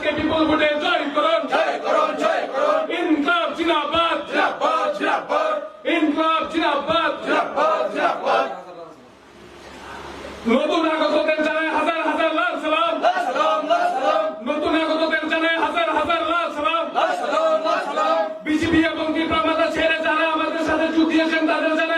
কে বিপুল ভোটে জয় করুন, জয় করুন, জয় করুন। ইনকলাব জিন্দাবাদ, জিন্দাবাদ, জিন্দাবাদ, ইনকলাব জিন্দাবাদ। জিন্দাবাদ, জিন্দাবাদ। নতুন আগতদের জানাই হাজার হাজার লাখ সালাম, সালাম, সালাম, নতুন আগতদের জানাই হাজার হাজার লাখ সালাম। সালাম, সালাম। বিজেপি এবং ত্রিপুরা মাতা ছেড়ে যারা আমাদের সাথে যুক্ত দিয়েছেন তাদের জানাই